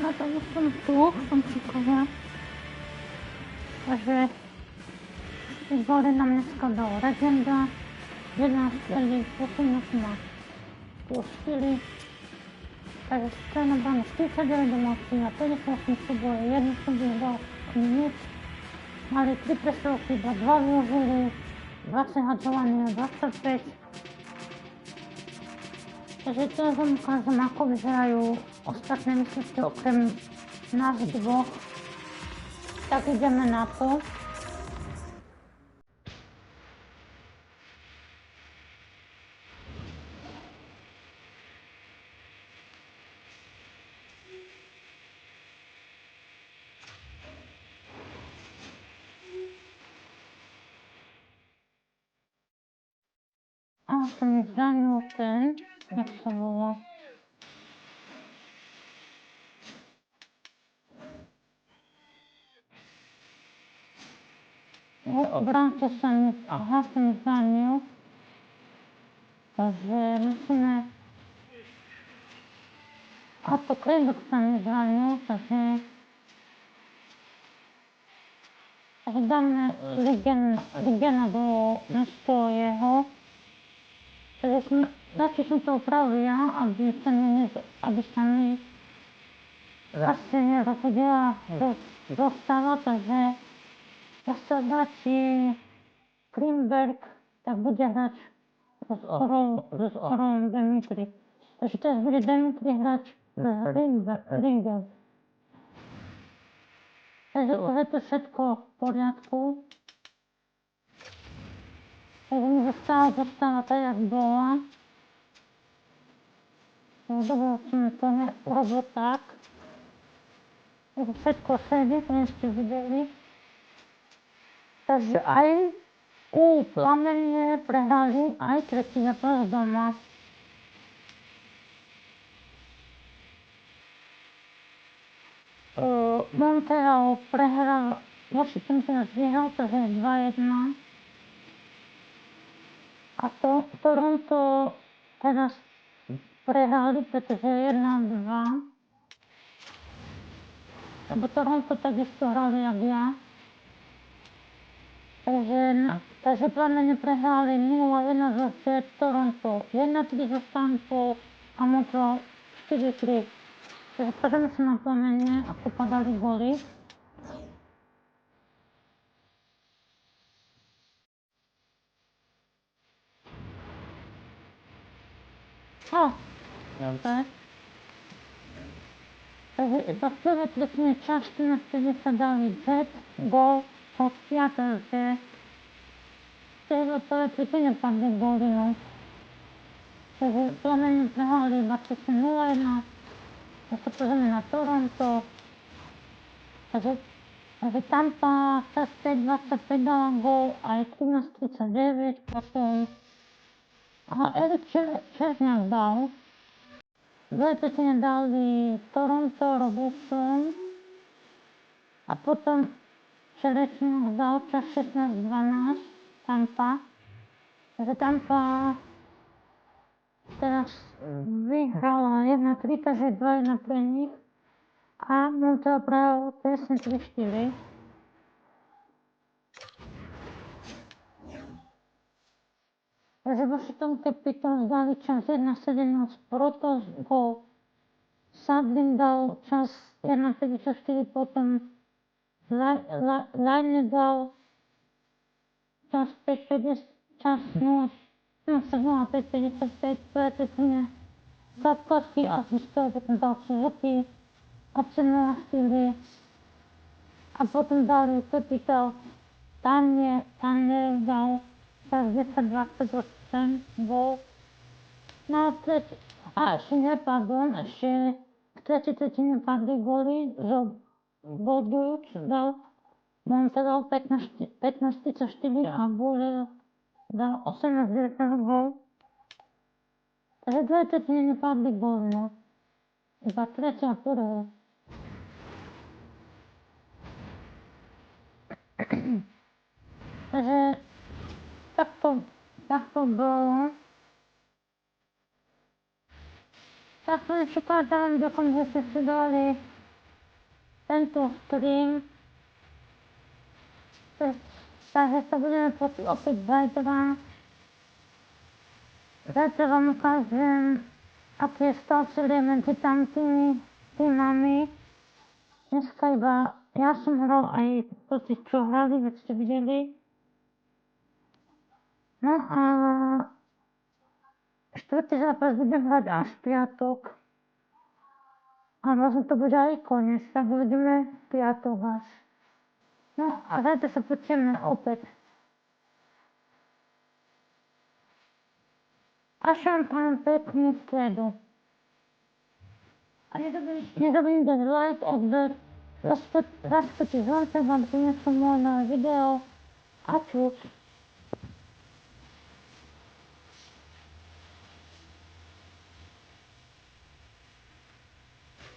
A: Na tom som tu, fančíkovia. Takže góly nám dneska dal Legenda. 11 strelí, 18 má plus 4. Takže strana brány 49 domácí a 58 súboje, 1 som vyhral nič. Mali 3 presilovky, 2 využili, 20 hadzovania, 25. Takže teraz vám ukážem, ako vyzerajú ostatné výsledky okrem nás dvoch. Tak ideme na to. A som mi zranil ten, jak sa volá. Obránce sa mi zranil. Takže musíme... A to kredok sa mi zranil, takže dáme Ligena do miesto jeho. Takže radšej som to opravil ja, aby sa mi vlastne nerozhodila zostava, takže ja sa dáči Klimberg, tak bude hrať s Orom Dimitri. Takže teraz bude Dimitri hrať s Ringers. Takže už je to všetko v poriadku. Takže mi zostáva tak, jak bola. Dobre, som to urobil tak. Takže všetko sedí, to ste videli. Takže aj u Plamene prehrali aj tretí zápas doma. Montreal prehral, Washington teraz vyhral, takže je 2-1. A Toronto teraz prehrali, pretože 1-2. Lebo Toronto takisto hrali jak ja. Takže Plamene prehrali 0-1 zo Jets, Toronto 1-3 zo Tampa a Montreal 4-3. Takže pozrieme sa na Plamene, ako padali góly. Tak. Takže iba v prvej tretine časti na vtedy sa dali Jets, gól, hostia, takže v prvej tretine padli góly, no. Takže Plamene prehrali 0-1. Ja sa pozrieme na Toronto. Takže Tampa sa 5-25 dala gól, aj 13-39 potom. A Erik Černiak dal. V druhej tretine dali Toronto, Robinson. A potom Černiak dal čas 16-12 Tampa. Takže Tampa teraz vyhrala 1-3, takže 2-1 pre nich. A Montreal prehral presne 3-4. Takže Washington Capitals dali čas 1-17 Protos, gól. Sadlin dal čas 1-54, potom Line dal čas 5-50, čas 0-5-55, pretretine Sapkowski a Zistov, potom dal Suzuki a 0-4. A potom dali Capitals, Tanier dal čas 10-28, gól. No a ešte v tretej tretine padli góly, že Bodujúc dal Montreal 15-34 a Bouler dal 18-19 gól. Takže v druhej tretine nepadli góly, no. Iba tretia a prvá. Takže takto bolo. Tak to je čekám, dokonca ste si dali tento stream. Takže sa budeme počuť opäť zajtra. Zajtra vám ukážem, aký je stav série medzi tamtými týmami. Dneska iba ja som hral aj proti čo hrali, veď ste videli. No a štvrtý zápas budem hrať až v piatok. A možno to bude aj koniec, tak uvidíme piatok až. No a zajtra sa počujeme opäť. A šampán peknú stredu. A nezabudnite dať like, odber, rozpočíť zvonce, vám prinesú moje nové video a čus.